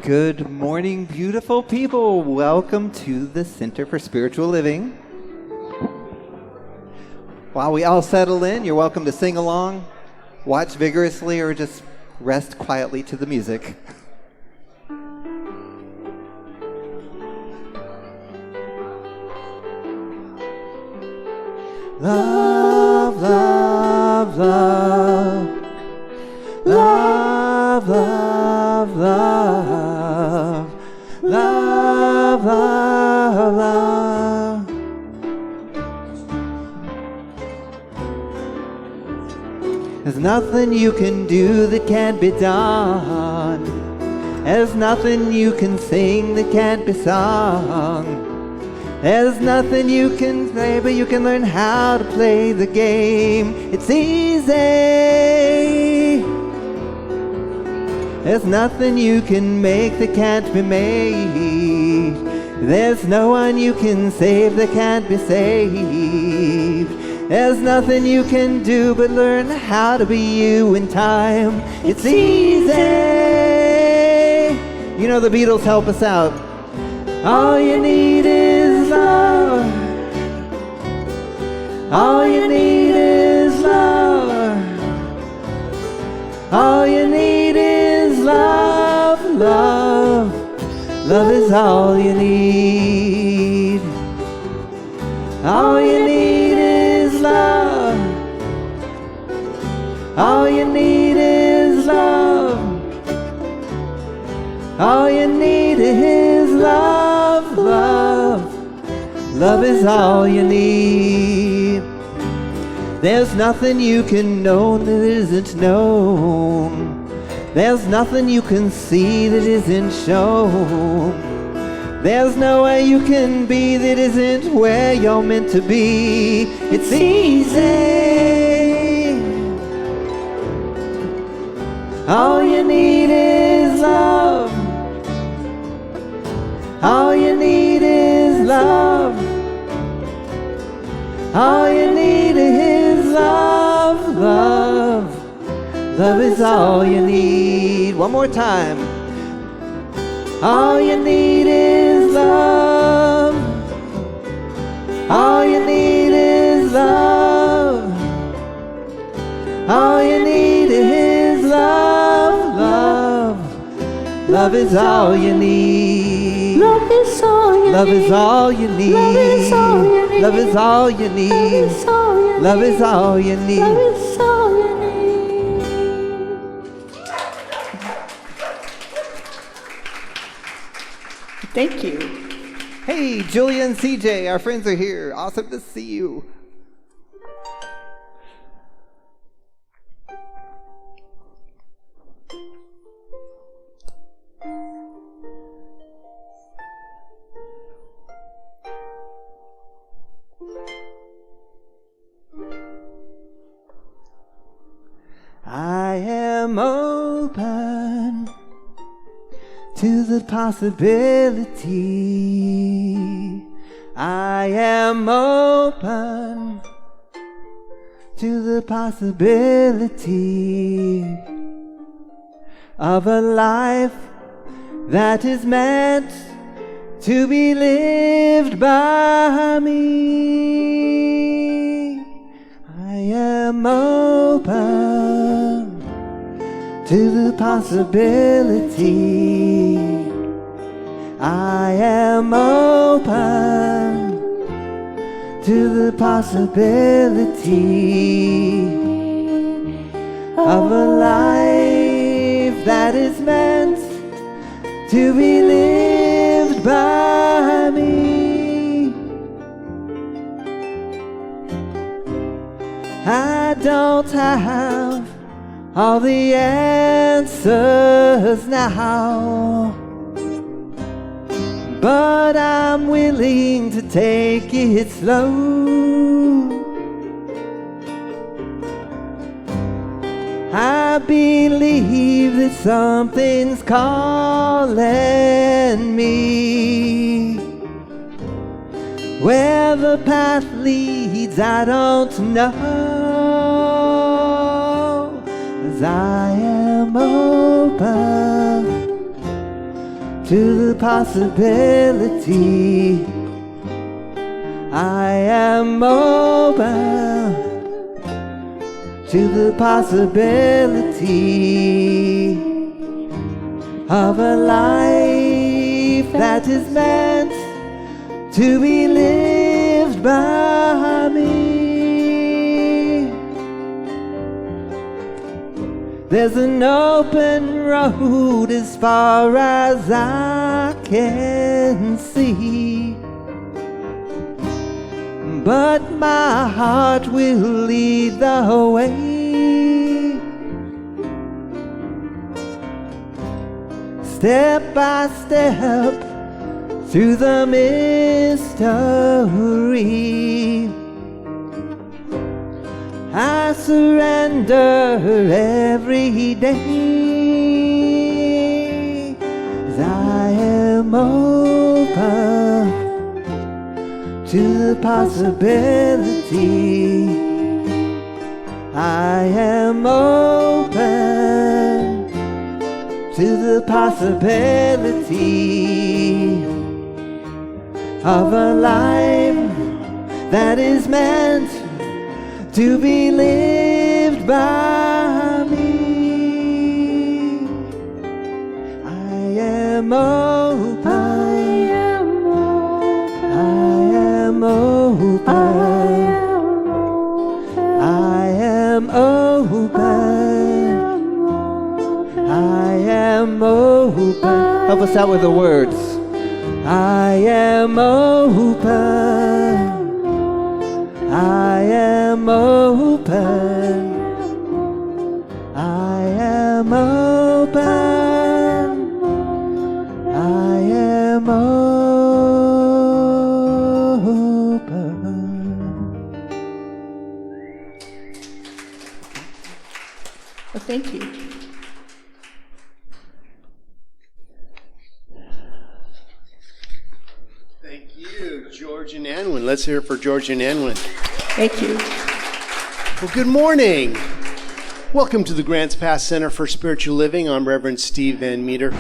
Good morning, beautiful people. Welcome to the Center for Spiritual Living. While we all settle in, you're welcome to sing along, watch vigorously, or just rest quietly to the music. Love, love, love. Love, love, love. Love, love, love. There's nothing you can do that can't be done. There's nothing you can sing that can't be sung. There's nothing you can play, but you can learn how to play the game. It's easy. There's nothing you can make that can't be made. There's no one you can save that can't be saved. There's nothing you can do but learn how to be you in time. It's easy. You know, the Beatles help us out. All you need is love. All you need is love. All you need is love, love. Love is all you need. All you need is love. All you need is love. All you need is love, love. Love is all you need. There's nothing you can know that isn't known. There's nothing you can see that isn't shown. There's no way you can be that isn't where you're meant to be. It's easy. All you need is love. All you need is love. All you need is love, love. Love is all you need. One more time. All you need is love. All you need is love. All you need is love, love. Love is all you need. Love is all you need. Love is all you need. Love is all you need. Love is all you need. Love is all you need. Thank you. Hey, Julia and CJ, our friends are here. Awesome to see you. I am open to the possibility. I am open to the possibility of a life that is meant to be lived by me. I am open to the possibility. I am open to the possibility of a life that is meant to be lived by me. I don't have all the answers now, but I'm willing to take it slow. I believe that something's calling me. Where the path leads, I don't know. 'Cause I am open to the possibility. I am open to the possibility of a life that is meant to be lived by me. There's an open road as far as I can see, but my heart will lead the way. Step by step through the mystery, I surrender every day, 'cause I am open to the possibility. I am open to the possibility of a life that is meant to be lived by me. I am open. I am open. I am open. I am open. Help us out with the words. I am open. I am open. I am open. I am open. Well, thank you. Thank you, George and Anwin. Let's hear it for George and Anwin. Thank you. Well, good morning. Welcome to the Grants Pass Center for Spiritual Living. I'm Reverend Steve Van Meter,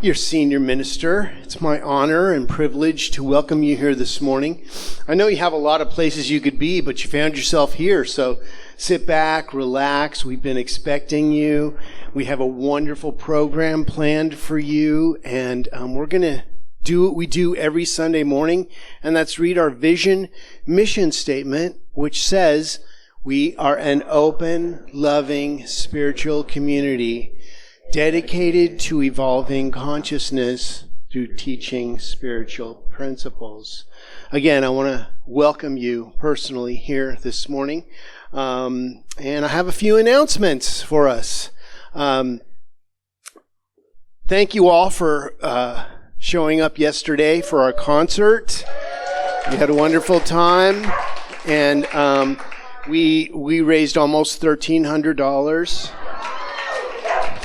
your senior minister. It's my honor and privilege to welcome you here this morning. I know you have a lot of places you could be, but you found yourself here, so sit back, relax. We've been expecting you. We have a wonderful program planned for you, and we're going to do what we do every Sunday morning, and that's read our vision mission statement, which says we are an open, loving, spiritual community dedicated to evolving consciousness through teaching spiritual principles. Again, I want to welcome you personally here this morning, and I have a few announcements for us. Thank you all for showing up yesterday for our concert. We had a wonderful time, and we raised almost $1,300.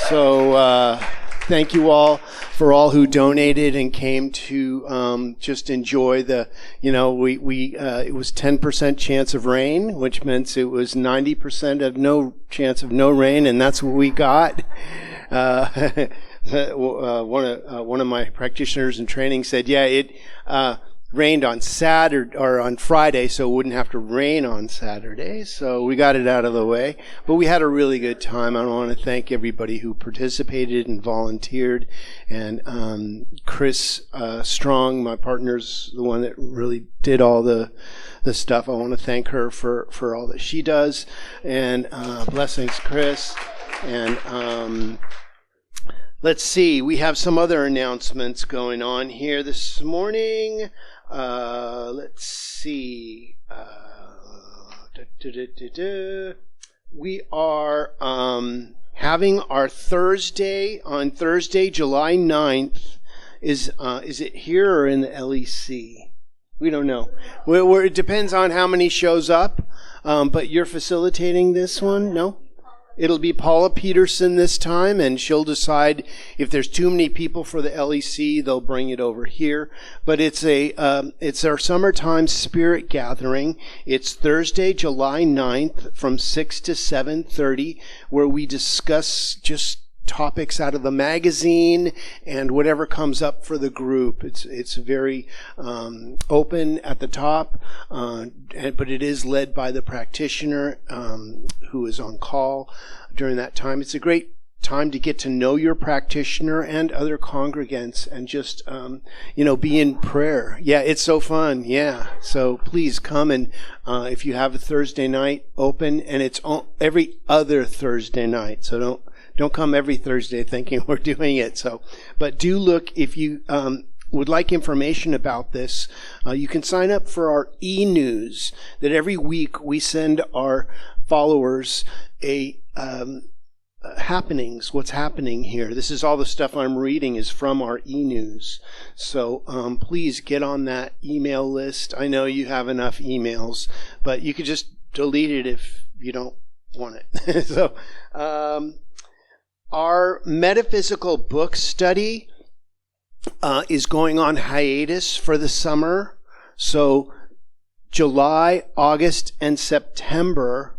So thank you all for all who donated and came to just enjoy the, it was 10% chance of rain, which meant it was 90% of no chance of no rain, and that's what we got. One of my practitioners in training said, it rained on Saturday or on Friday, so it wouldn't have to rain on Saturday. So we got it out of the way. But we had a really good time. I want to thank everybody who participated and volunteered. And Chris Strong, my partner's the one that really did all the stuff. I want to thank her for all that she does. And blessings, Chris. And let's see, we have some other announcements going on here this morning. Let's see. We are having our Thursday, on Thursday, July 9th. Is it here or in the LEC? We don't know. It depends on how many shows up. But you're facilitating this one? No? It'll be Paula Peterson this time, and she'll decide if there's too many people for the LEC, they'll bring it over here. But it's our summertime spirit gathering. It's Thursday, July 9th from 6 to 7:30, where we discuss just topics out of the magazine and whatever comes up for the group. It's very open at the top, but it is led by the practitioner who is on call during that time. It's a great time to get to know your practitioner and other congregants and just be in prayer. Yeah, it's so fun. Yeah, so please come, and if you have a Thursday night open, and it's every other Thursday night, so don't come every Thursday thinking we're doing it. So, but do look if you would like information about this. You can sign up for our e-news that every week we send our followers a happenings, what's happening here. This is all the stuff I'm reading is from our e-news. So please get on that email list. I know you have enough emails, but you could just delete it if you don't want it. So our metaphysical book study is going on hiatus for the summer. So July, August, and September,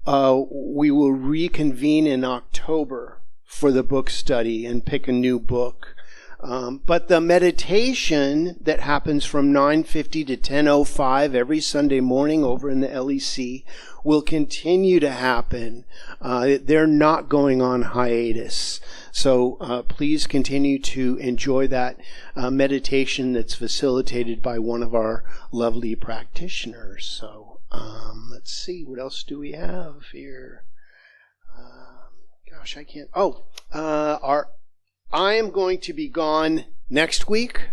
we will reconvene in October for the book study and pick a new book. But the meditation that happens from 9:50 to 10:05 every Sunday morning over in the LEC will continue to happen. They're not going on hiatus. So please continue to enjoy that meditation that's facilitated by one of our lovely practitioners. So let's see, what else do we have here? I can't. I am going to be gone next week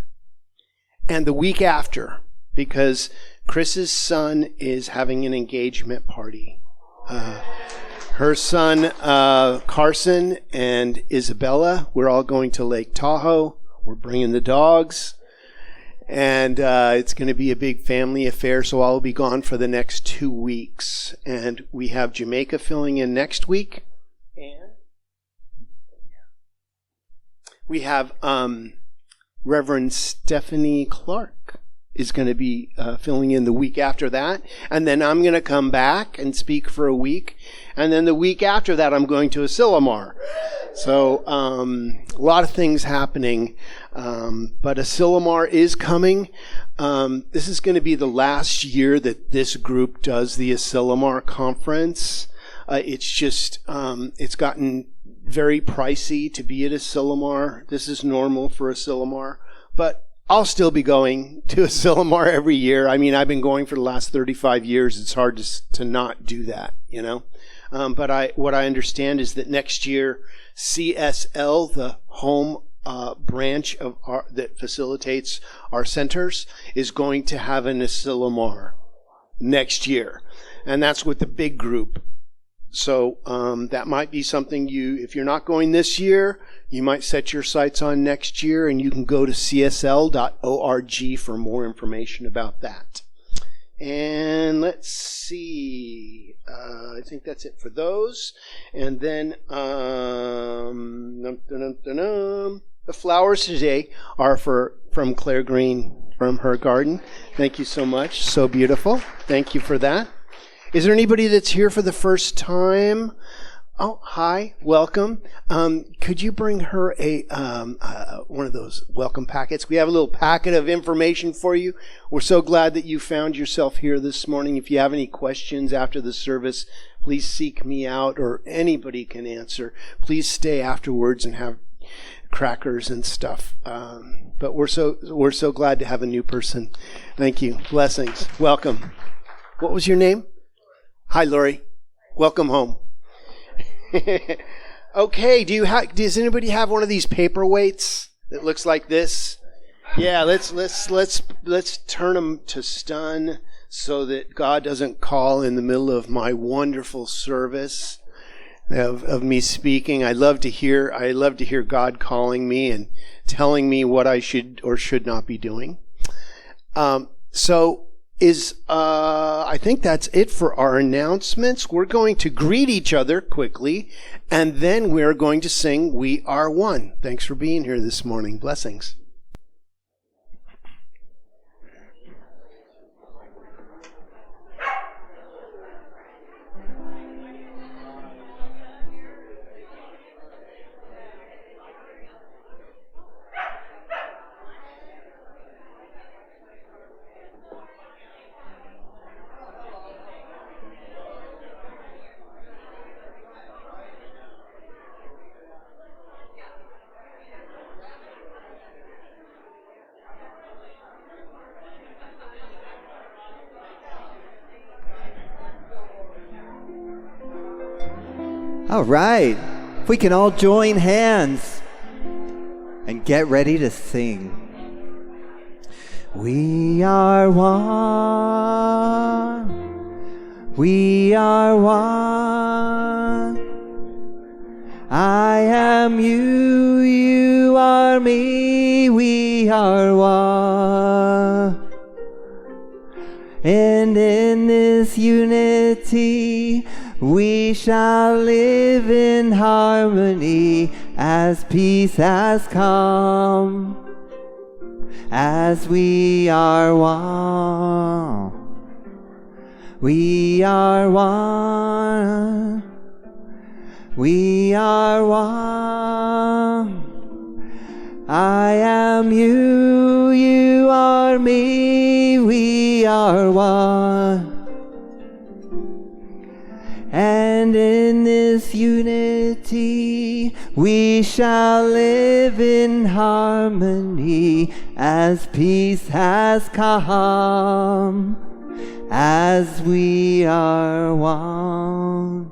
and the week after because Chris's son is having an engagement party. Her son, Carson, and Isabella, we're all going to Lake Tahoe. We're bringing the dogs. And it's going to be a big family affair, so I'll be gone for the next 2 weeks. And we have Jamaica filling in next week. And we have Reverend Stephanie Clark is going to be filling in the week after that. And then I'm going to come back and speak for a week. And then the week after that, I'm going to Asilomar. So a lot of things happening. But Asilomar is coming. This is going to be the last year that this group does the Asilomar conference. It's just, it's gotten very pricey to be at Asilomar. This is normal for Asilomar. But I'll still be going to Asilomar every year. I mean, I've been going for the last 35 years. It's hard to not do that, you know. But what I understand is that next year, CSL, the home branch of that facilitates our centers, is going to have an Asilomar next year. And that's with the big group. So that might be something if you're not going this year, you might set your sights on next year, and you can go to csl.org for more information about that. And let's see, I think that's it for those. And then the flowers today are from Claire Green from her garden. Thank you so much. So beautiful. Thank you for that. Is there anybody that's here for the first time? Oh, hi, welcome. Could you bring her one of those welcome packets? We have a little packet of information for you. We're so glad that you found yourself here this morning. If you have any questions after the service, please seek me out, or anybody can answer. Please stay afterwards and have crackers and stuff. But we're so glad to have a new person. Thank you. Blessings. Welcome. What was your name? Hi, Lori. Welcome home. Okay, does anybody have one of these paperweights that looks like this? Yeah, let's turn them to stun so that God doesn't call in the middle of my wonderful service of me speaking. I love to hear God calling me and telling me what I should or should not be doing. I think that's it for our announcements. We're going to greet each other quickly, and then we're going to sing We Are One. Thanks for being here this morning. Blessings. All right. If we can all join hands and get ready to sing. We are one. We are one. I am you, you are me, we are one. And in this unity, we shall live in harmony as peace has come. As we are one, we are one. We are one. I am you, you are me, we are one. And in this unity, we shall live in harmony as peace has come. As we are one.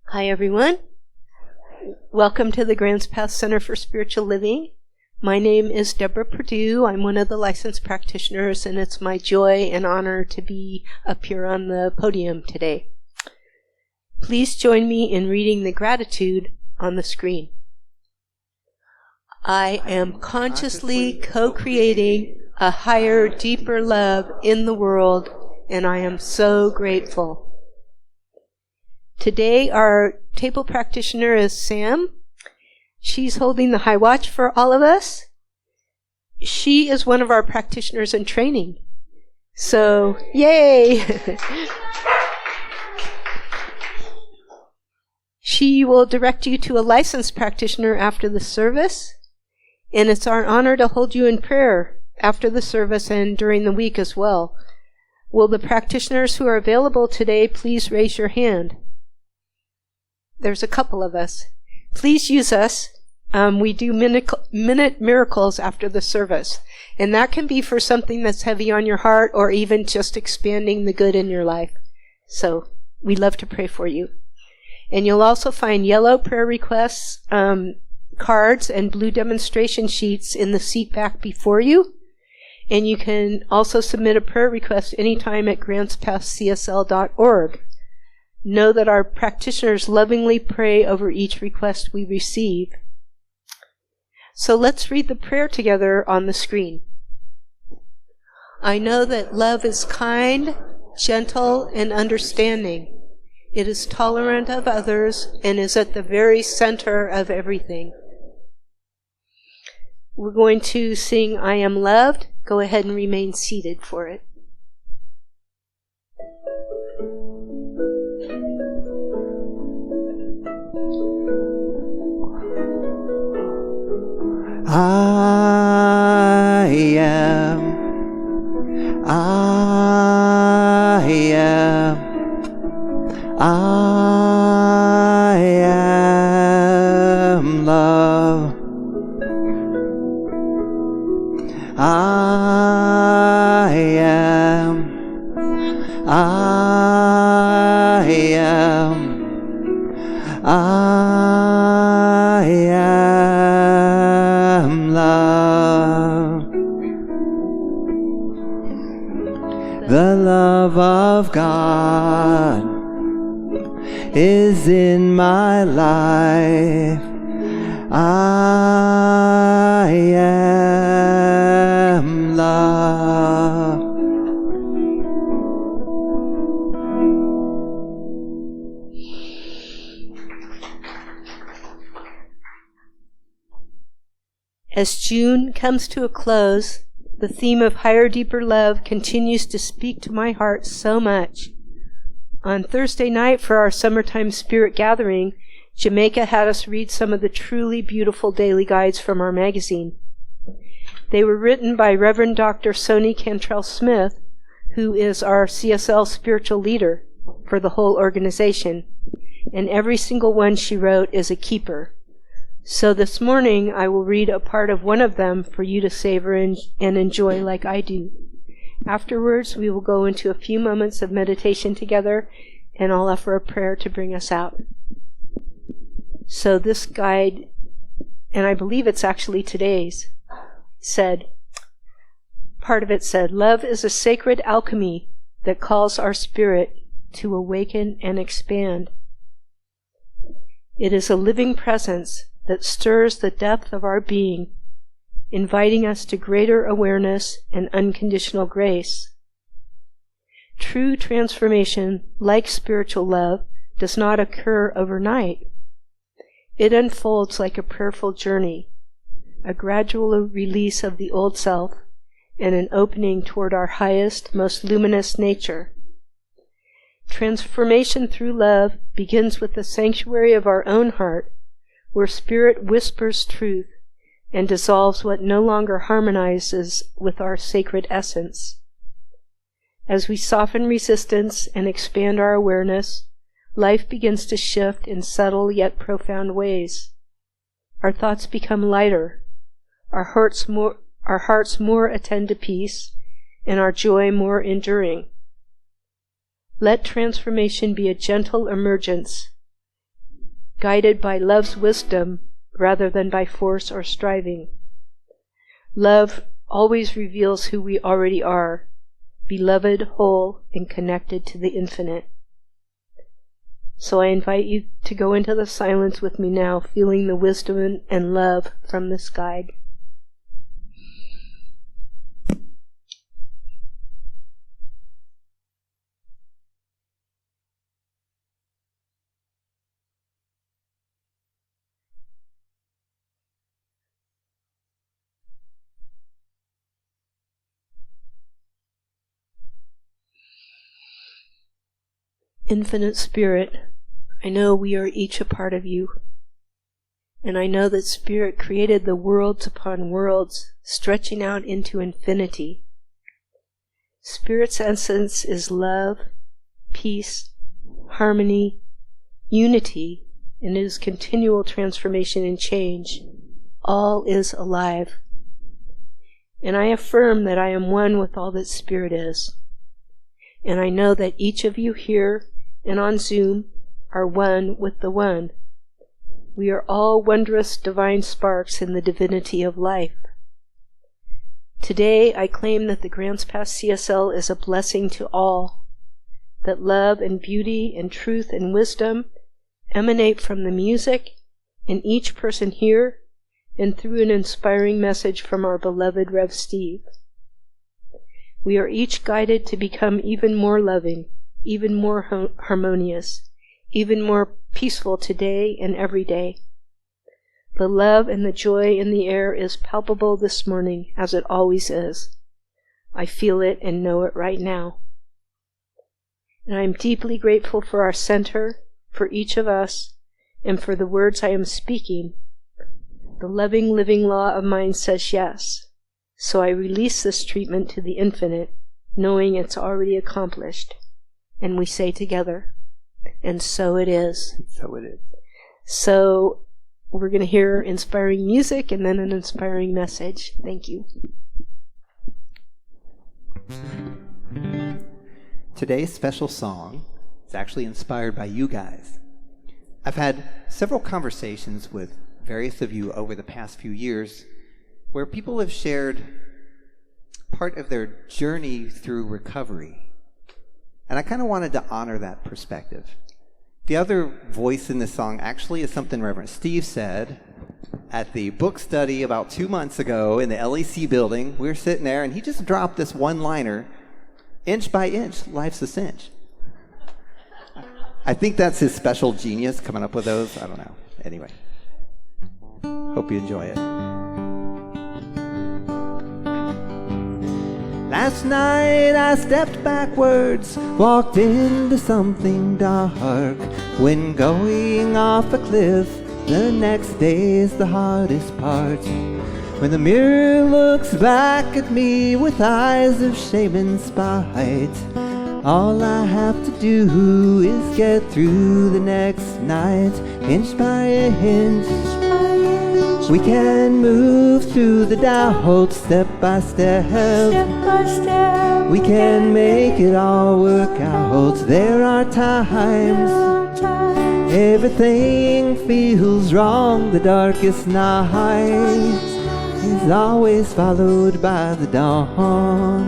Hi, everyone. Welcome to the Grants Pass Center for Spiritual Living. My name is Deborah Perdue. I'm one of the licensed practitioners, and it's my joy and honor to be up here on the podium today. Please join me in reading the gratitude on the screen. I am consciously co-creating a higher, deeper love in the world, and I am so grateful. Today, our table practitioner is Sam. She's holding the high watch for all of us. She is one of our practitioners in training. So, yay! She will direct you to a licensed practitioner after the service, and it's our honor to hold you in prayer after the service and during the week as well. Will the practitioners who are available today please raise your hand? There's a couple of us. Please use us. We do minute miracles after the service. And that can be for something that's heavy on your heart or even just expanding the good in your life. So we love to pray for you. And you'll also find yellow prayer requests, cards, and blue demonstration sheets in the seat back before you. And you can also submit a prayer request anytime at grantspasscsl.org. Know that our practitioners lovingly pray over each request we receive. So let's read the prayer together on the screen. I know that love is kind, gentle, and understanding. It is tolerant of others and is at the very center of everything. We're going to sing I Am Loved. Go ahead and remain seated for it. I am love. I am love. The love of God is in my life. I am love. As June comes to a close, the theme of higher, deeper love continues to speak to my heart so much. On Thursday night for our summertime spirit gathering, Jamaica had us read some of the truly beautiful daily guides from our magazine. They were written by Reverend Dr. Soni Cantrell Smith, who is our CSL spiritual leader for the whole organization, and every single one she wrote is a keeper. So this morning I will read a part of one of them for you to savor and enjoy like I do. Afterwards, we will go into a few moments of meditation together, and I'll offer a prayer to bring us out. So this guide, and I believe it's actually today's, part of it said, love is a sacred alchemy that calls our spirit to awaken and expand. It is a living presence that stirs the depth of our being, inviting us to greater awareness and unconditional grace. True transformation, like spiritual love, does not occur overnight. It unfolds like a prayerful journey, a gradual release of the old self, and an opening toward our highest, most luminous nature. Transformation through love begins with the sanctuary of our own heart, where spirit whispers truth and dissolves what no longer harmonizes with our sacred essence. As we soften resistance and expand our awareness, life begins to shift in subtle yet profound ways. Our thoughts become lighter, our hearts more attend to peace, and our joy more enduring. Let transformation be a gentle emergence, guided by love's wisdom rather than by force or striving. Love always reveals who we already are, beloved, whole, and connected to the infinite. So I invite you to go into the silence with me now, feeling the wisdom and love from this guide. Infinite Spirit, I know we are each a part of you, and I know that Spirit created the worlds upon worlds, stretching out into infinity. Spirit's essence is love, peace, harmony, unity, and it is continual transformation and change. All is alive. And I affirm that I am one with all that Spirit is. And I know that each of you here and on Zoom are one with the One. We are all wondrous divine sparks in the divinity of life. Today I claim that the Grants Pass CSL is a blessing to all, that love and beauty and truth and wisdom emanate from the music in each person here and through an inspiring message from our beloved Rev Steve. We are each guided to become even more loving, even more harmonious, even more peaceful today and every day. The love and the joy in the air is palpable this morning, as it always is. I feel it and know it right now. And I am deeply grateful for our center, for each of us, and for the words I am speaking. The loving, living law of mind says yes. So I release this treatment to the infinite, knowing it's already accomplished. And we say together, and so it is. So it is. So we're going to hear inspiring music and then an inspiring message. Thank you. Today's special song is actually inspired by you guys. I've had several conversations with various of you over the past few years where people have shared part of their journey through recovery. And I kind of wanted to honor that perspective. The other voice in this song actually is something Reverend Steve said at the book study about 2 months ago in the LEC building. We were sitting there, and he just dropped this one-liner, inch by inch, life's a cinch. I think that's his special genius coming up with those. I don't know. Anyway, hope you enjoy it. Last night I stepped backwards, walked into something dark. When going off a cliff, the next day's the hardest part. When the mirror looks back at me with eyes of shame and spite, all I have to do is get through the next night, inch by inch. We can move through the doubt step by step. We can make it all work out. There are times everything feels wrong. The darkest night is always followed by the dawn.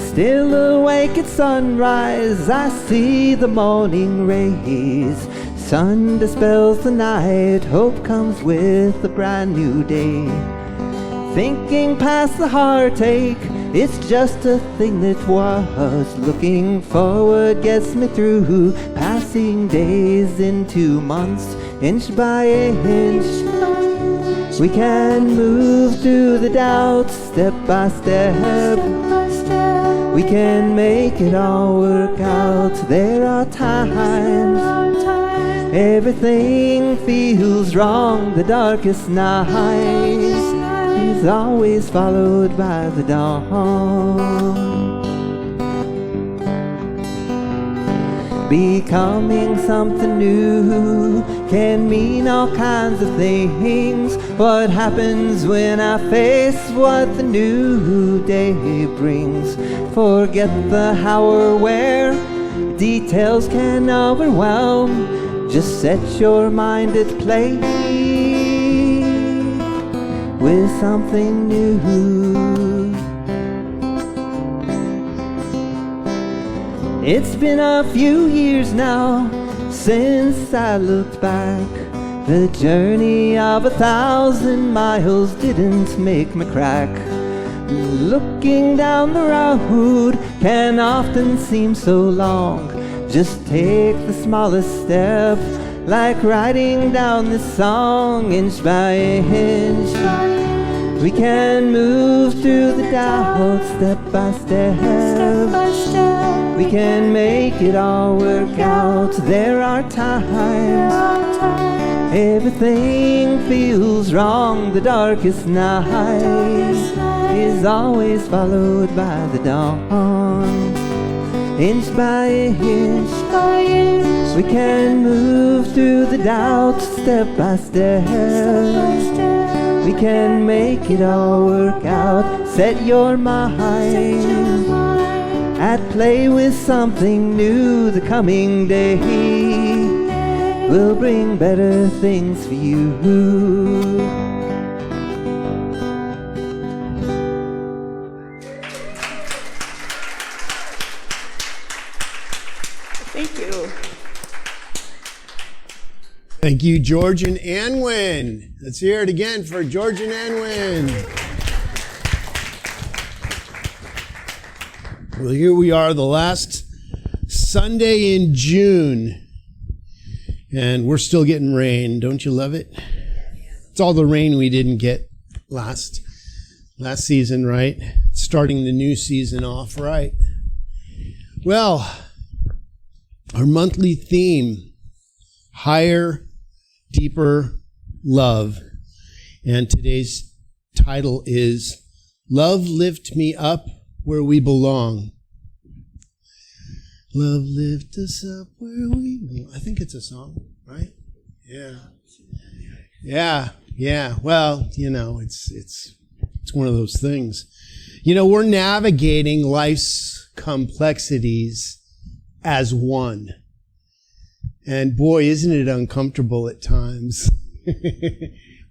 Still awake at sunrise, I see the morning rays. Sun dispels the night, hope comes with a brand new day. Thinking past the heartache, it's just a thing that was. Looking forward gets me through, passing days into months, inch by inch. We can move through the doubts step by step. We can make it all work out. There are times everything feels wrong. The darkest night is always followed by the dawn. Becoming something new can mean all kinds of things. What happens when I face what the new day brings? Forget the how or where, details can overwhelm. Just set your mind at play with something new. It's been a few years now since I looked back. The journey of 1,000 miles didn't make me crack. Looking down the road can often seem so long. Just take the smallest step, like writing down this song, inch by inch. We can move through the doubt step by step. We can make it all work out. There are times everything feels wrong. The darkest night is always followed by the dawn. Inch by inch, we can move through the doubt step by step. We can make it all work out. Set your mind at play with something new. The coming day will bring better things for you. Thank you. Thank you, George and Anwin. Let's hear it again for George and Anwin. Well, here we are, the last Sunday in June, and we're still getting rain. Don't you love it? It's all the rain we didn't get last season, right? Starting the new season off, right? Well, our monthly theme, higher, deeper love. And today's title is Love Lift Me Up Where We Belong. Love lift us up where we belong. I think it's a song, right? Yeah. Well, it's one of those things. We're navigating life's complexities as one. And boy, isn't it uncomfortable at times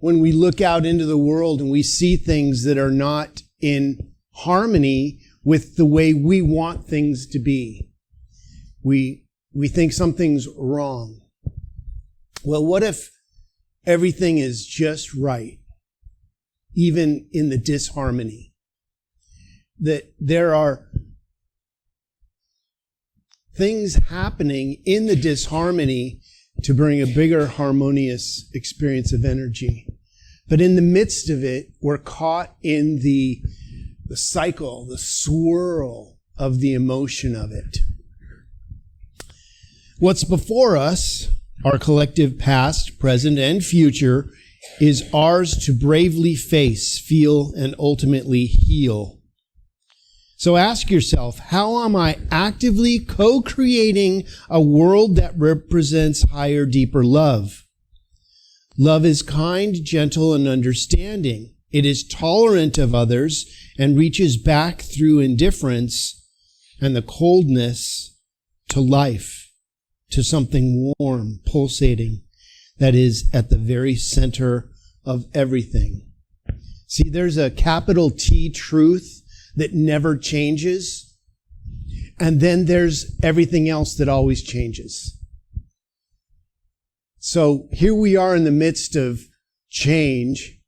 when we look out into the world and we see things that are not in harmony with the way we want things to be. We think something's wrong. Well, what if everything is just right, even in the disharmony? That there are things happening in the disharmony to bring a bigger harmonious experience of energy. But in the midst of it, we're caught in the cycle, the swirl of the emotion of it. What's before us, our collective past, present, and future, is ours to bravely face, feel, and ultimately heal. So ask yourself, how am I actively co-creating a world that represents higher, deeper love? Love is kind, gentle, and understanding. It is tolerant of others and reaches back through indifference and the coldness to life, to something warm, pulsating, that is at the very center of everything. See, there's a capital T truth that never changes, and then there's everything else that always changes. So here we are in the midst of change,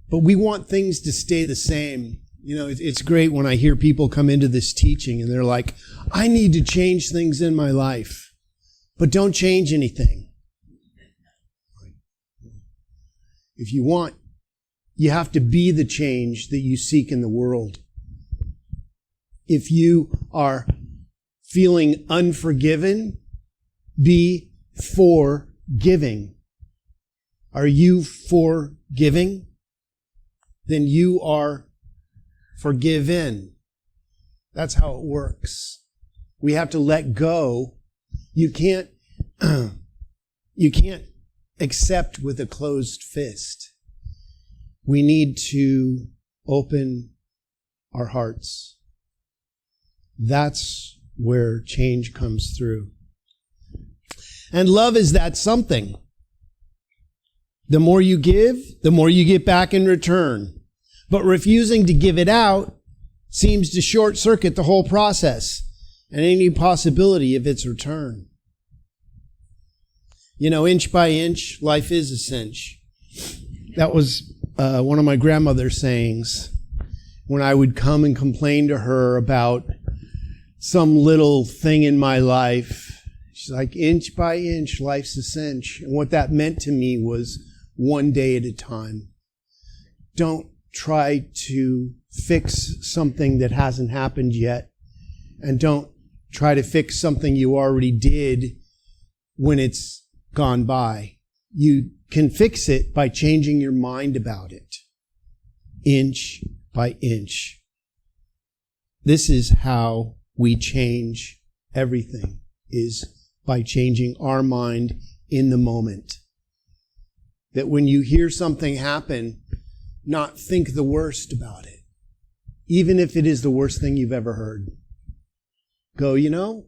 but we want things to stay the same. You know, it's great when I hear people come into this teaching and they're like, I need to change things in my life, but don't change anything. If you want, you have to be the change that you seek in the world. If you are feeling unforgiven, be forgiving. Are you forgiving? Then you are forgiven. That's how it works. We have to let go. You can't accept with a closed fist. We need to open our hearts. That's where change comes through. And love is that something. The more you give, the more you get back in return. But refusing to give it out seems to short circuit the whole process and any possibility of its return. You know, inch by inch, life is a cinch. That was one of my grandmother's sayings when I would come and complain to her about some little thing in my life. She's like, inch by inch, life's a cinch. And what that meant to me was one day at a time. Don't try to fix something that hasn't happened yet. And don't try to fix something you already did when it's gone by. You can fix it by changing your mind about it. Inch by inch. This is how we change everything, is by changing our mind in the moment. That when you hear something happen, not think the worst about it. Even if it is the worst thing you've ever heard. Go, you know,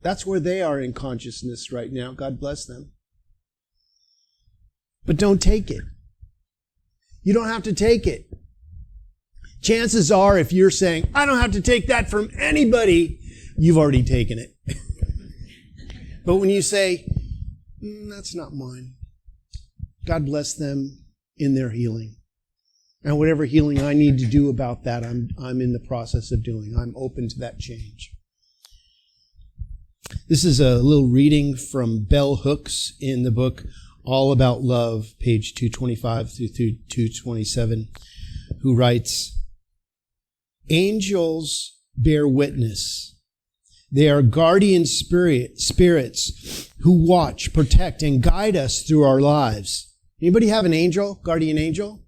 that's where they are in consciousness right now. God bless them. But don't take it. You don't have to take it. Chances are, if you're saying, I don't have to take that from anybody, you've already taken it. But when you say, that's not mine, God bless them in their healing. And whatever healing I need to do about that, I'm in the process of doing. I'm open to that change. This is a little reading from Bell Hooks in the book All About Love, page 225 through 227, who writes, angels bear witness. They are guardian spirits who watch, protect, and guide us through our lives. Anybody have an angel, guardian angel,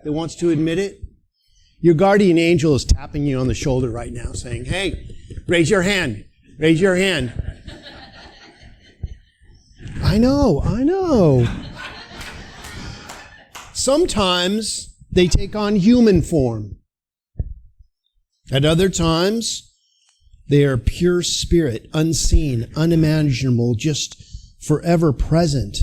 that wants to admit it? Your guardian angel is tapping you on the shoulder right now saying, hey, raise your hand. Raise your hand. I know. Sometimes they take on human form. At other times, they are pure spirit, unseen, unimaginable, just forever present.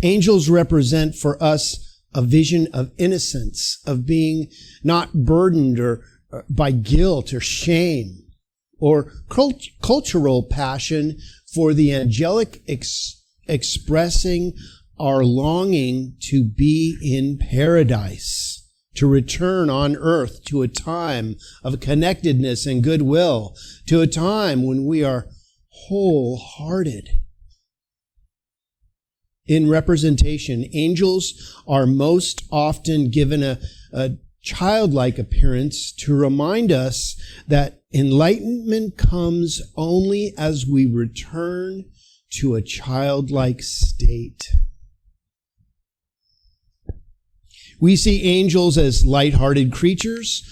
Angels represent for us a vision of innocence, of being not burdened or by guilt or shame, or cultural passion for the angelic expressing our longing to be in paradise, to return on earth to a time of connectedness and goodwill, to a time when we are wholehearted. in representation. Angels are most often given a childlike appearance to remind us that enlightenment comes only as we return to a childlike state. We see angels as light-hearted creatures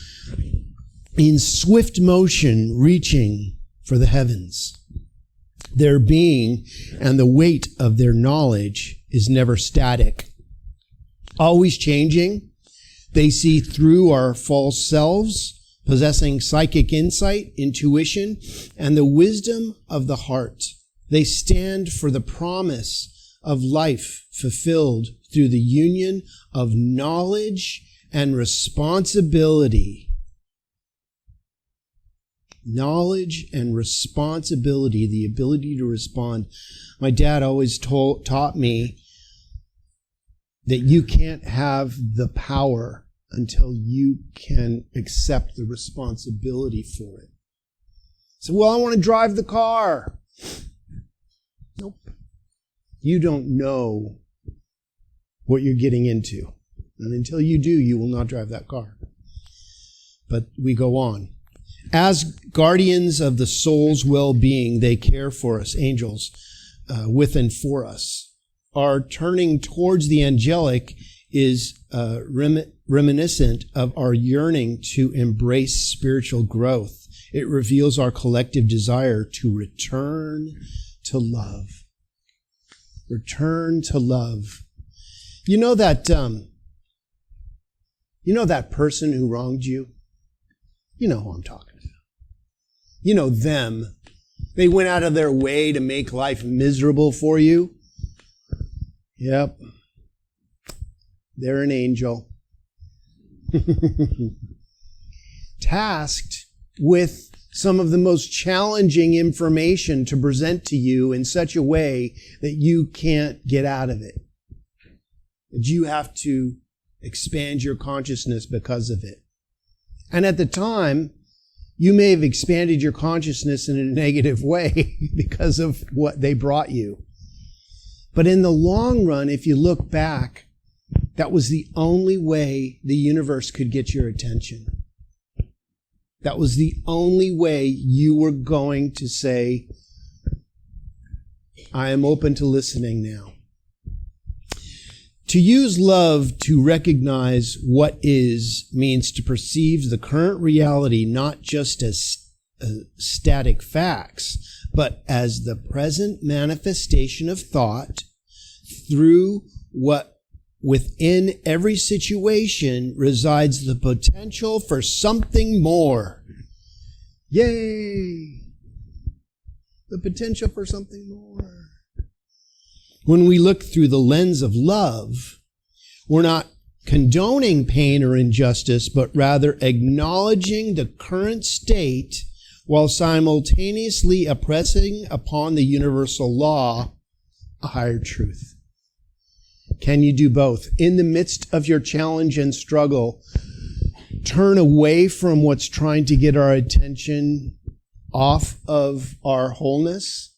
in swift motion reaching for the heavens. Their being and the weight of their knowledge is never static, always changing. They see through our false selves, possessing psychic insight, intuition, and the wisdom of the heart. They stand for the promise of life fulfilled through the union of knowledge and responsibility. Knowledge and responsibility, the ability to respond. My dad always taught me that you can't have the power until you can accept the responsibility for it. So, well, I want to drive the car. Nope. You don't know what you're getting into. And until you do, you will not drive that car. But we go on. As guardians of the soul's well-being, they care for us, angels, with and for us. Our turning towards the angelic is reminiscent of our yearning to embrace spiritual growth. It reveals our collective desire to return to love. Return to love. You know that person who wronged you? You know who I'm talking about. You know them. They went out of their way to make life miserable for you. Yep. They're an angel. Tasked with some of the most challenging information to present to you in such a way that you can't get out of it. That you have to expand your consciousness because of it. And at the time, you may have expanded your consciousness in a negative way because of what they brought you. But in the long run, if you look back, that was the only way the universe could get your attention. That was the only way you were going to say, I am open to listening now. To use love to recognize what is means to perceive the current reality not just as static facts, but as the present manifestation of thought through what within every situation resides the potential for something more. Yay! The potential for something more. When we look through the lens of love, we're not condoning pain or injustice, but rather acknowledging the current state while simultaneously impressing upon the universal law a higher truth. Can you do both? In the midst of your challenge and struggle, turn away from what's trying to get our attention off of our wholeness.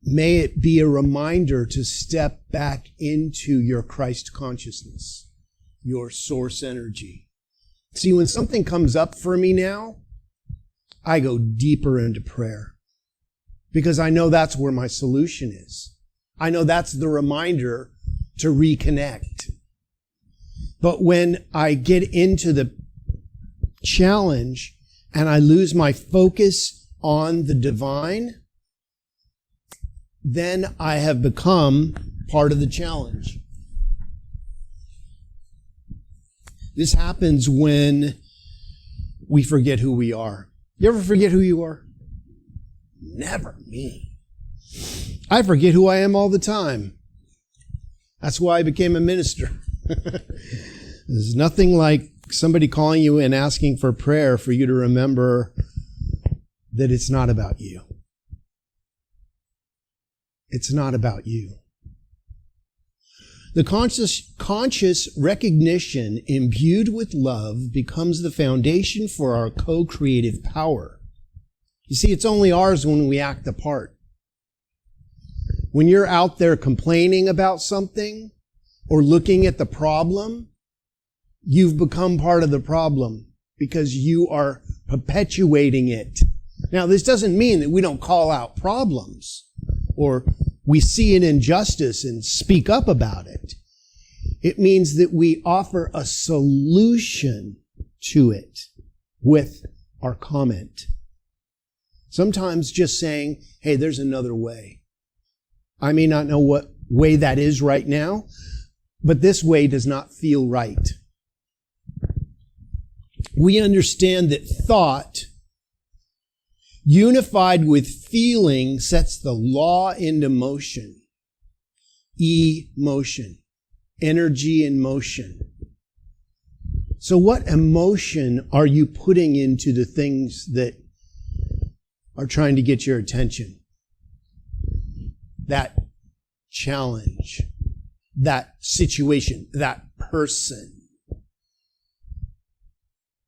May it be a reminder to step back into your Christ consciousness, your source energy. See, when something comes up for me now, I go deeper into prayer because I know that's where my solution is. I know that's the reminder to reconnect. But when I get into the challenge and I lose my focus on the divine, then I have become part of the challenge. This happens when we forget who we are. You ever forget who you are? Never me. I forget who I am all the time. That's why I became a minister. There's nothing like somebody calling you and asking for prayer for you to remember that it's not about you. It's not about you. The conscious recognition imbued with love becomes the foundation for our co-creative power. You see, it's only ours when we act the part. when you're out there complaining about something or looking at the problem, you've become part of the problem because you are perpetuating it. Now, this doesn't mean that we don't call out problems or we see an injustice and speak up about it. It means that we offer a solution to it with our comment. Sometimes just saying, hey, there's another way. I may not know what way that is right now, but this way does not feel right. We understand that thought, unified with feeling, sets the law into motion. Emotion. Energy in motion. So what emotion are you putting into the things that are trying to get your attention? That challenge, that situation, that person.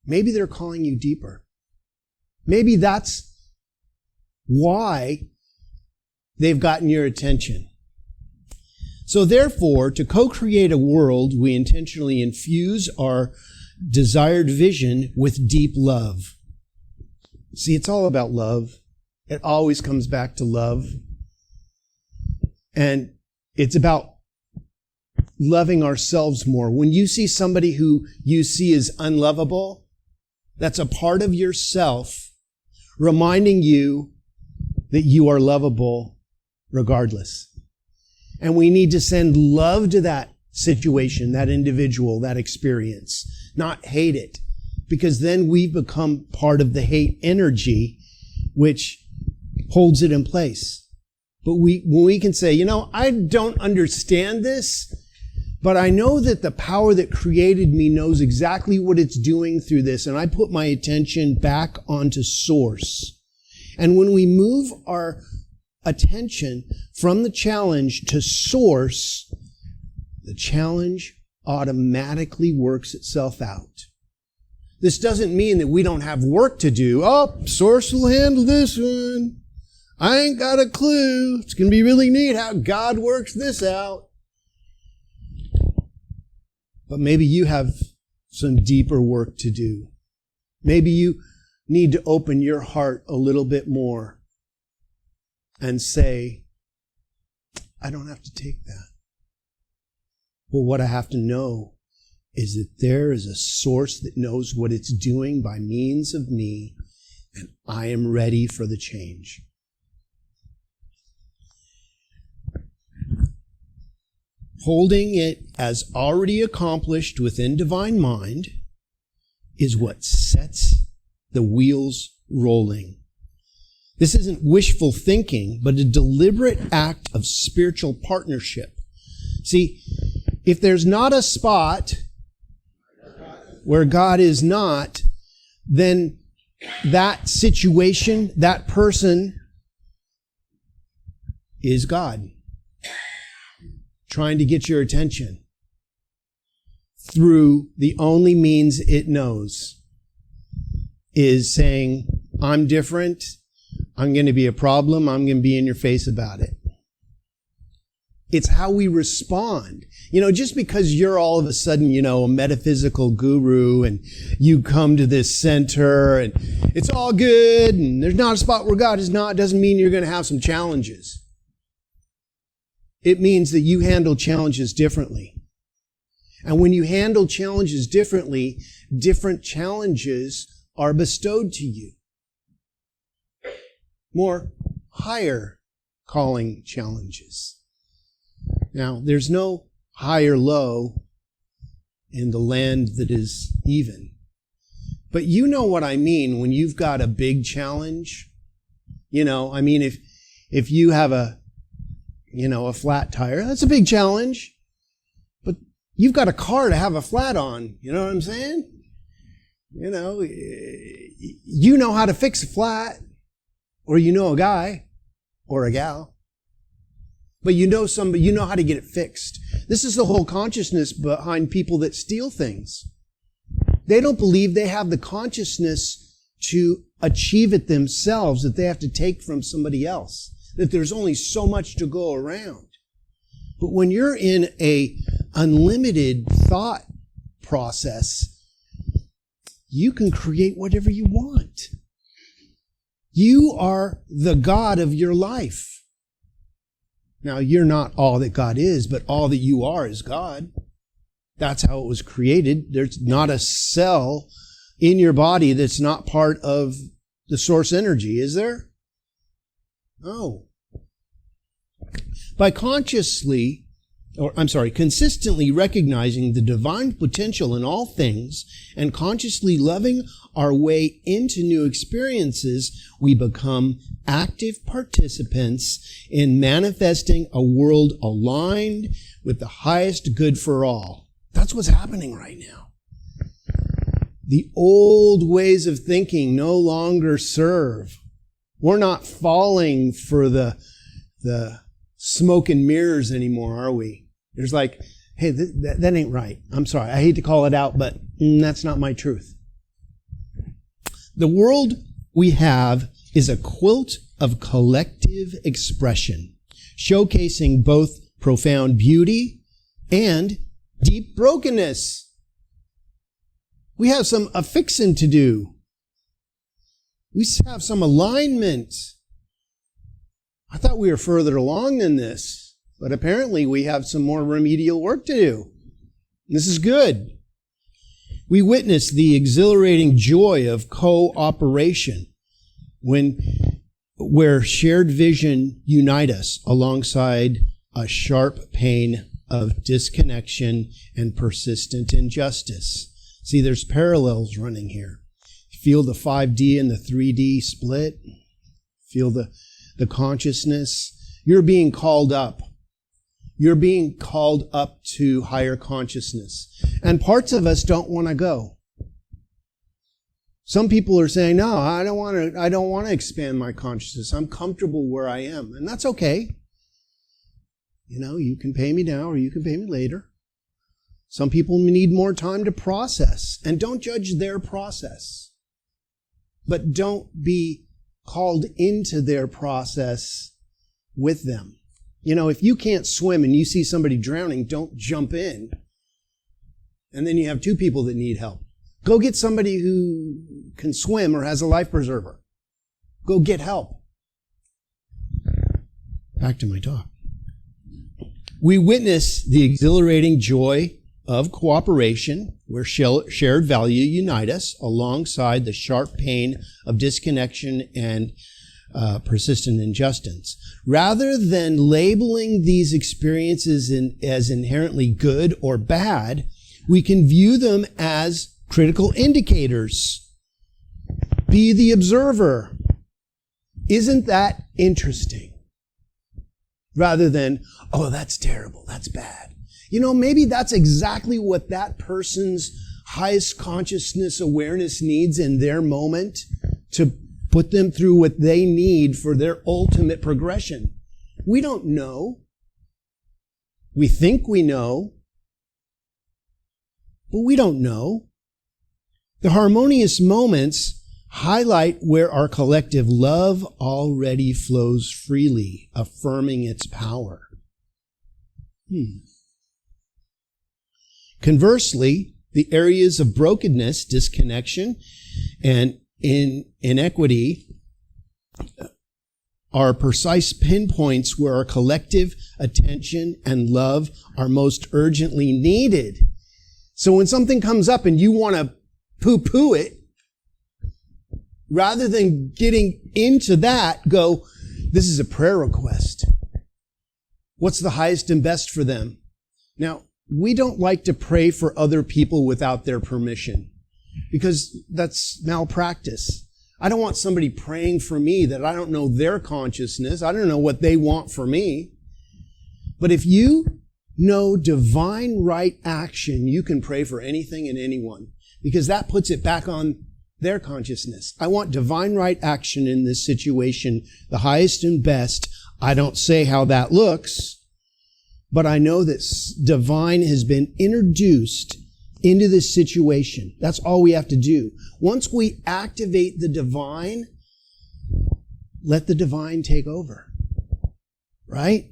Maybe they're calling you deeper. Maybe that's why they've gotten your attention. So therefore, to co-create a world, we intentionally infuse our desired vision with deep love. See, it's all about love. It always comes back to love. And it's about loving ourselves more. When you see somebody who you see as unlovable, that's a part of yourself reminding you that you are lovable regardless. And we need to send love to that situation, that individual, that experience, not hate it. Because then we become part of the hate energy, which holds it in place. But when we can say, I don't understand this, but I know that the power that created me knows exactly what it's doing through this, and I put my attention back onto source. And when we move our attention from the challenge to source, the challenge automatically works itself out. This doesn't mean that we don't have work to do. Oh, source will handle this one. I ain't got a clue. It's going to be really neat how God works this out. But maybe you have some deeper work to do. Maybe you need to open your heart a little bit more and say, I don't have to take that. Well, what I have to know is that there is a source that knows what it's doing by means of me, and I am ready for the change. Holding it as already accomplished within divine mind is what sets the wheels rolling. This isn't wishful thinking, but a deliberate act of spiritual partnership. See, if there's not a spot where God is not, then that situation, that person is God trying to get your attention through the only means it knows, is saying, I'm different, I'm going to be a problem, I'm going to be in your face about it. It's how we respond. Just because you're all of a sudden, a metaphysical guru and you come to this center and it's all good and there's not a spot where God is not, doesn't mean you're going to have some challenges. It means that you handle challenges differently. And when you handle challenges differently, different challenges are bestowed to you. More higher calling challenges. Now, there's no high or low in the land that is even. But you know what I mean when you've got a big challenge. If you have a flat tire, that's a big challenge. But you've got a car to have a flat on. You know what I'm saying? You know how to fix a flat. Or a guy or a gal. But somebody, you know how to get it fixed. This is the whole consciousness behind people that steal things. They don't believe they have the consciousness to achieve it themselves, that they have to take from somebody else. that there's only so much to go around. But when you're in a unlimited thought process, you can create whatever you want. You are the God of your life. Now, you're not all that God is, but all that you are is God. That's how it was created. There's not a cell in your body that's not part of the source energy, is there? No. By consistently recognizing the divine potential in all things and consciously loving our way into new experiences, we become active participants in manifesting a world aligned with the highest good for all. That's what's happening right now. The old ways of thinking no longer serve. We're not falling for the smoke and mirrors anymore, are we? There's like, hey, that ain't right. I'm sorry. I hate to call it out, but that's not my truth. The world we have is a quilt of collective expression, showcasing both profound beauty and deep brokenness. We have some affixing to do. We have some alignment. I thought we were further along than this, but apparently we have some more remedial work to do. This is good. We witness the exhilarating joy of cooperation where shared vision unite us alongside a sharp pain of disconnection and persistent injustice. See, there's parallels running here. Feel the 5D and the 3D split. Feel the consciousness. You're being called up. You're being called up to higher consciousness. And parts of us don't want to go. Some people are saying, no, I don't want to expand my consciousness. I'm comfortable where I am. And that's okay. You know, you can pay me now or you can pay me later. Some people need more time to process, and don't judge their process. But don't be called into their process with them. You know, if you can't swim and you see somebody drowning, don't jump in. And then you have two people that need help. Go get somebody who can swim or has a life preserver. Go get help. Back to my talk. We witness the exhilarating joy of cooperation, where shared value unite us, alongside the sharp pain of disconnection and persistent injustice. Rather than labeling these experiences as inherently good or bad, we can view them as critical indicators. Be the observer. Isn't that interesting? Rather than, oh, that's terrible, that's bad. You know, maybe that's exactly what that person's highest consciousness awareness needs in their moment to put them through what they need for their ultimate progression. We don't know. We think we know, but we don't know. The harmonious moments highlight where our collective love already flows freely, affirming its power. Conversely, the areas of brokenness, disconnection, and inequity are precise pinpoints where our collective attention and love are most urgently needed. So when something comes up and you want to poo-poo it, rather than getting into that, go, this is a prayer request. What's the highest and best for them? Now, we don't like to pray for other people without their permission, because that's malpractice. I don't want somebody praying for me that I don't know their consciousness. I don't know what they want for me. But if you know divine right action, you can pray for anything and anyone, because that puts it back on their consciousness. I want divine right action in this situation, the highest and best. I don't say how that looks, but I know that divine has been introduced into this situation. That's all we have to do. Once we activate the divine, let the divine take over. right?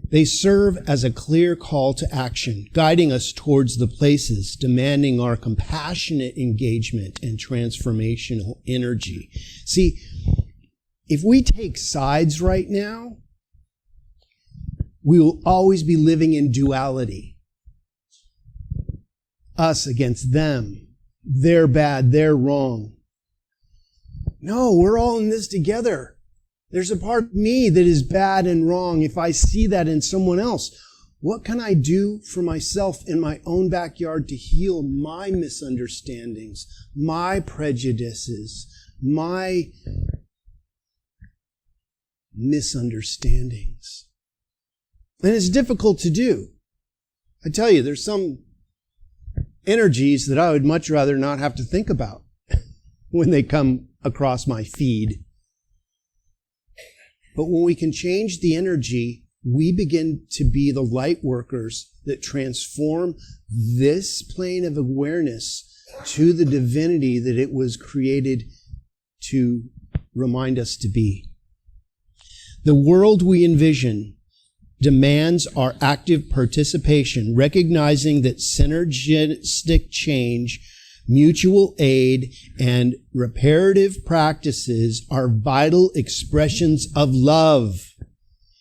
They serve as a clear call to action, guiding us towards the places demanding our compassionate engagement and transformational energy. See, if we take sides right now, we will always be living in duality. Us against them. They're bad, they're wrong. No, we're all in this together. There's a part of me that is bad and wrong. If I see that in someone else, what can I do for myself in my own backyard to heal my misunderstandings, my prejudices, my misunderstandings? And it's difficult to do. I tell you, there's some energies that I would much rather not have to think about when they come across my feed. But when we can change the energy, we begin to be the light workers that transform this plane of awareness to the divinity that it was created to remind us to be. The world we envision demands our active participation, recognizing that synergistic change, mutual aid, and reparative practices are vital expressions of love.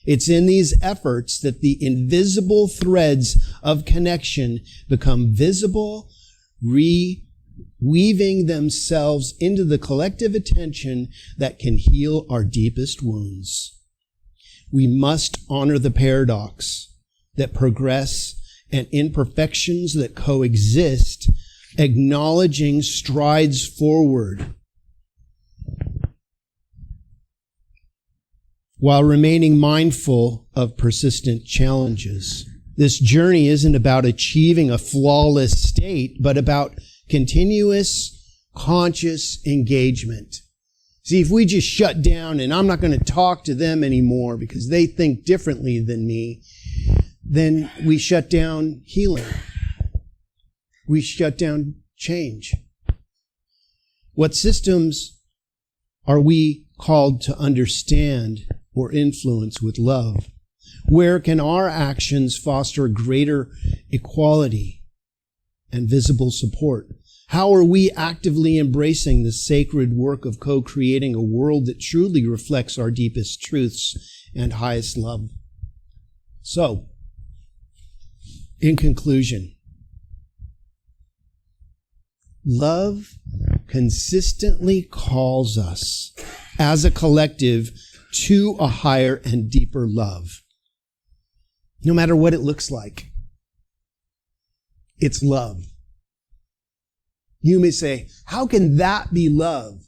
It's in these efforts that the invisible threads of connection become visible, weaving themselves into the collective attention that can heal our deepest wounds. We must honor the paradox that progress and imperfections that coexist, acknowledging strides forward, while remaining mindful of persistent challenges. This journey isn't about achieving a flawless state, but about continuous, conscious engagement. See, if we just shut down and I'm not going to talk to them anymore because they think differently than me, then we shut down healing. We shut down change. What systems are we called to understand or influence with love? Where can our actions foster greater equality and visible support? How are we actively embracing the sacred work of co-creating a world that truly reflects our deepest truths and highest love? So, in conclusion, love consistently calls us as a collective to a higher and deeper love. No matter what it looks like, it's love. You may say, how can that be love?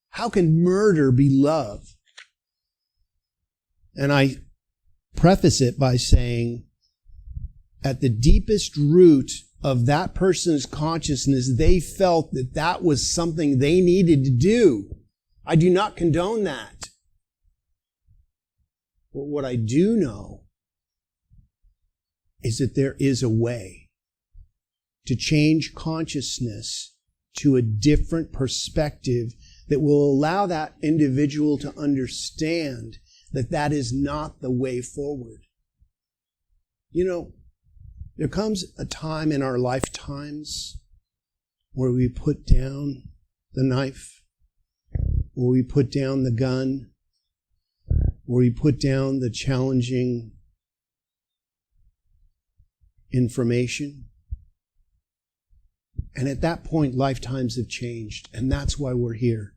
How can murder be love? And I preface it by saying, at the deepest root of that person's consciousness, they felt that that was something they needed to do. I do not condone that. But what I do know is that there is a way to change consciousness to a different perspective that will allow that individual to understand that that is not the way forward. You know, there comes a time in our lifetimes where we put down the knife, where we put down the gun, where we put down the challenging information. And at that point, lifetimes have changed, and that's why we're here.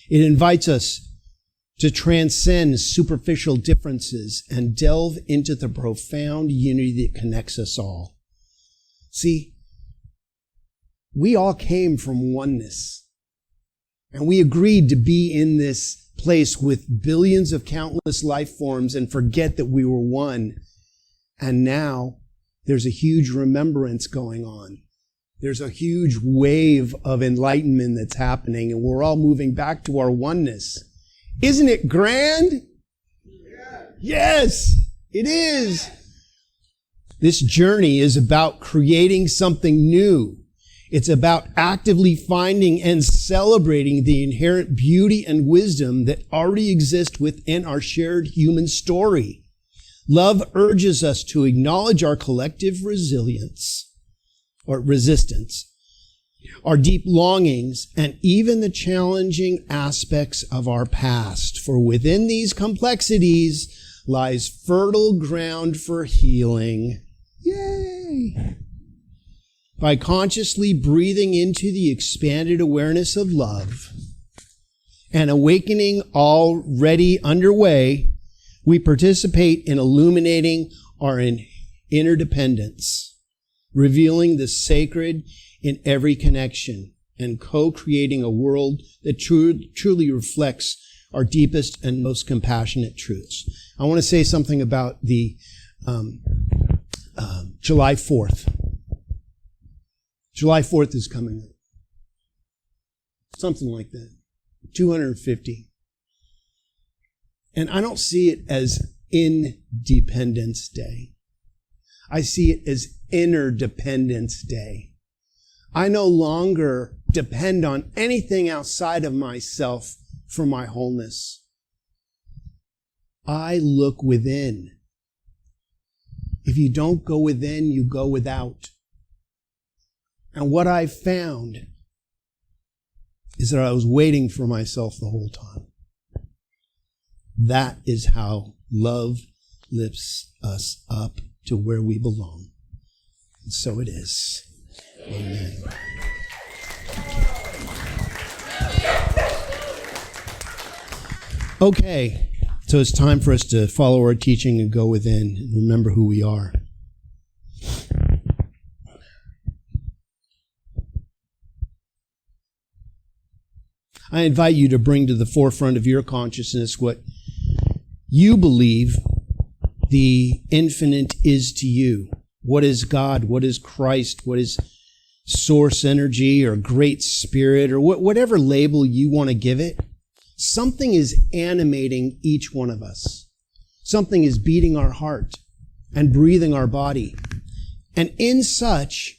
It invites us to transcend superficial differences and delve into the profound unity that connects us all. See, we all came from oneness, and we agreed to be in this place with billions of countless life forms and forget that we were one. And now there's a huge remembrance going on. There's a huge wave of enlightenment that's happening, and we're all moving back to our oneness. Isn't it grand? Yes, it is. This journey is about creating something new. It's about actively finding and celebrating the inherent beauty and wisdom that already exist within our shared human story. Love urges us to acknowledge our collective resilience or resistance, our deep longings, and even the challenging aspects of our past. For within these complexities lies fertile ground for healing. Yay! By consciously breathing into the expanded awareness of love, an awakening already underway, we participate in illuminating our interdependence, revealing the sacred in every connection, and co-creating a world that truly reflects our deepest and most compassionate truths. I want to say something about the July 4th. July 4th is coming up. Something like that. 250. And I don't see it as Independence Day. I see it as Interdependence Day. I no longer depend on anything outside of myself for my wholeness. I look within. If you don't go within, you go without. And what I found is that I was waiting for myself the whole time. That is how love lifts us up to where we belong. And so it is. Amen. Okay, so it's time for us to follow our teaching and go within and remember who we are. I invite you to bring to the forefront of your consciousness what you believe the infinite is to you. What is God? What is Christ? What is source energy or great spirit or whatever label you want to give it? Something is animating each one of us. Something is beating our heart and breathing our body. And in such,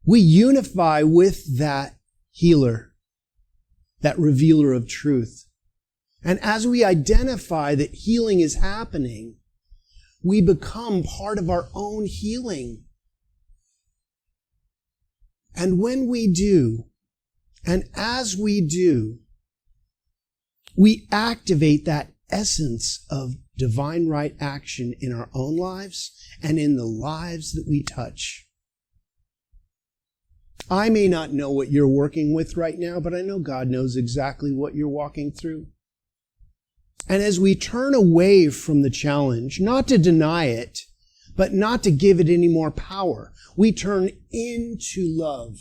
we unify with that healer, that revealer of truth. And as we identify that healing is happening, we become part of our own healing. And when we do, and as we do, we activate that essence of divine right action in our own lives and in the lives that we touch. I may not know what you're working with right now, but I know God knows exactly what you're walking through. And as we turn away from the challenge, not to deny it, but not to give it any more power, we turn into love,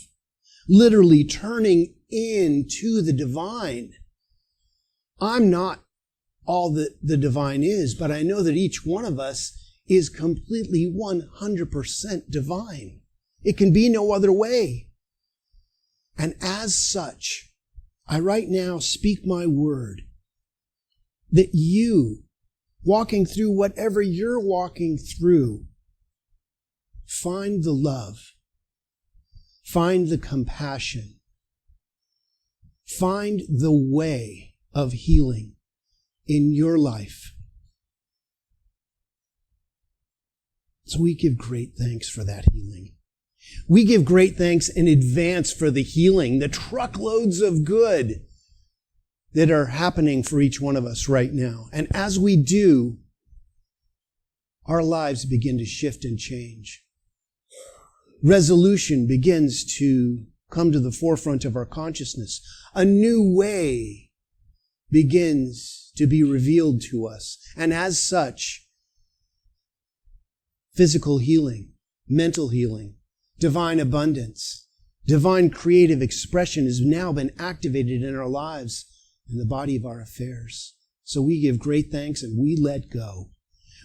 literally turning into the divine. I'm not all that the divine is, but I know that each one of us is completely 100% divine. It can be no other way. And as such, I right now speak my word that you, walking through whatever you're walking through, find the love, find the compassion, find the way of healing in your life. So we give great thanks for that healing. We give great thanks in advance for the healing, the truckloads of good that are happening for each one of us right now. And as we do, our lives begin to shift and change. Resolution begins to come to the forefront of our consciousness. A new way begins to be revealed to us. And as such, physical healing, mental healing, divine abundance, divine creative expression has now been activated in our lives and the body of our affairs. So we give great thanks and we let go.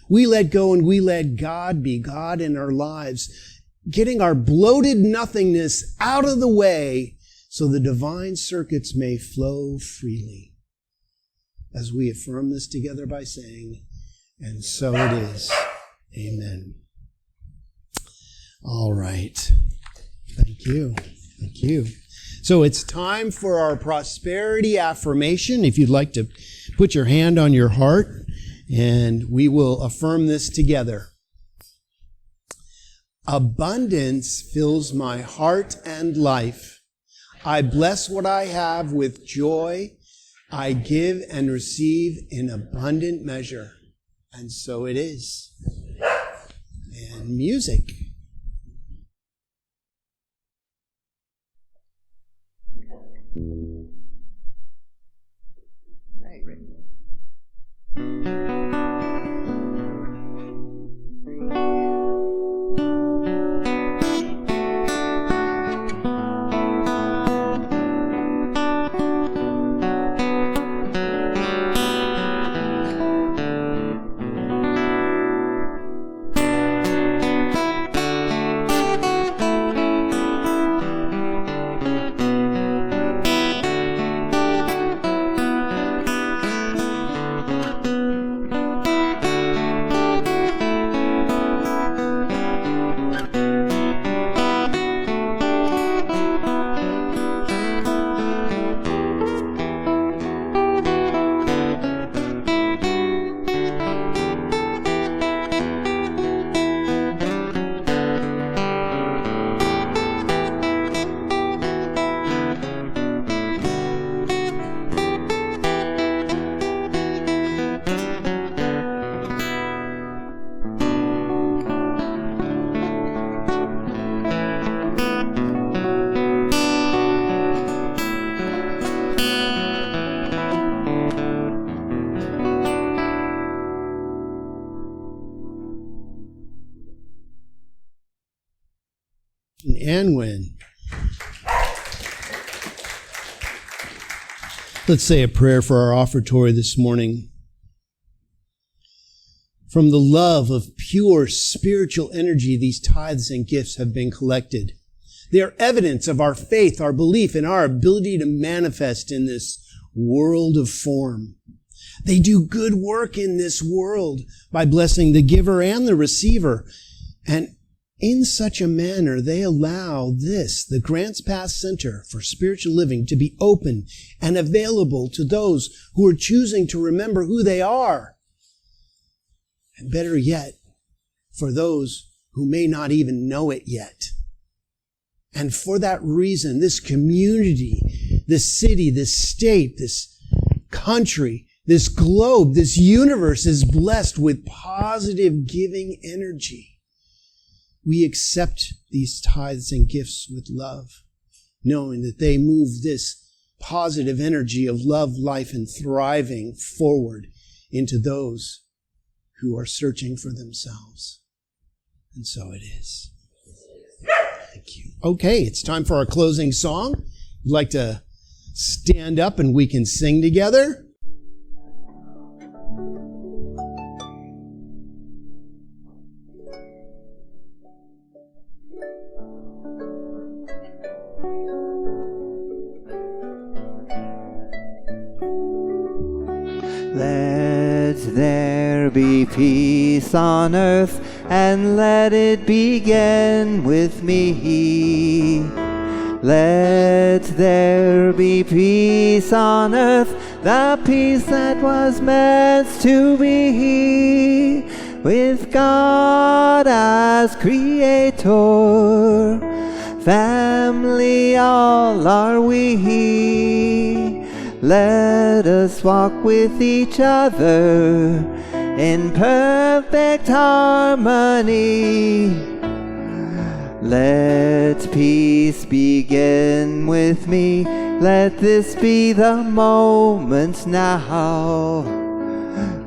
We let go and we let God be God in our lives, getting our bloated nothingness out of the way so the divine circuits may flow freely. As we affirm this together by saying, and so it is. Amen. All right. Thank you. Thank you. Thank you. So it's time for our prosperity affirmation. If you'd like to put your hand on your heart, and we will affirm this together. Abundance fills my heart and life. I bless what I have with joy. I give and receive in abundant measure. And so it is. And music. And when. Let's say a prayer for our offertory this morning. From the love of pure spiritual energy, these tithes and gifts have been collected. They are evidence of our faith, our belief, and our ability to manifest in this world of form. They do good work in this world by blessing the giver and the receiver. And in such a manner, they allow the Grants Pass Center for Spiritual Living, to be open and available to those who are choosing to remember who they are. And better yet, for those who may not even know it yet. And for that reason, this community, this city, this state, this country, this globe, this universe is blessed with positive giving energy. We accept these tithes and gifts with love, knowing that they move this positive energy of love, life, and thriving forward into those who are searching for themselves. And so it is. Thank you. Okay, it's time for our closing song. You'd like to stand up and we can sing together? Let there be peace on earth, and let it begin with me. Let there be peace on earth, the peace that was meant to be, with God as Creator. Family all are we. Let us walk with each other in perfect harmony. Let peace begin with me. Let this be the moment now.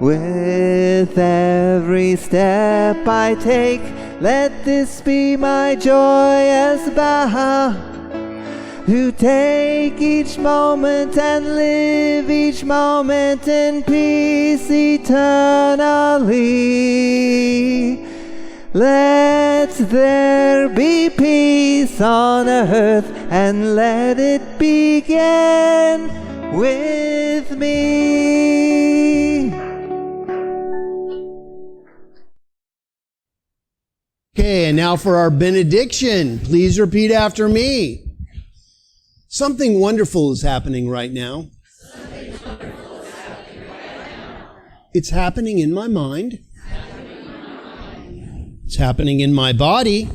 With every step I take, let this be my joyous vow. To take each moment and live each moment in peace eternally. Let there be peace on earth, and let it begin with me. Okay, and now for our benediction. Please repeat after me. Something wonderful is happening right now. It's happening in my mind. It's happening in my body.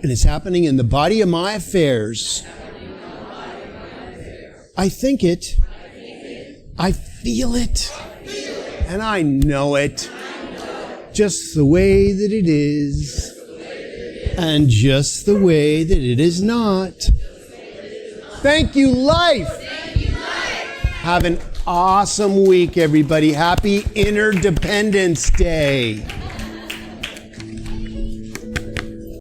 And it's happening in the body of my affairs. I think it. I feel it. And I know it. Just the way that it is. And just the way that it is not. Thank you, life. Have an awesome week, everybody. Happy Interdependence Day.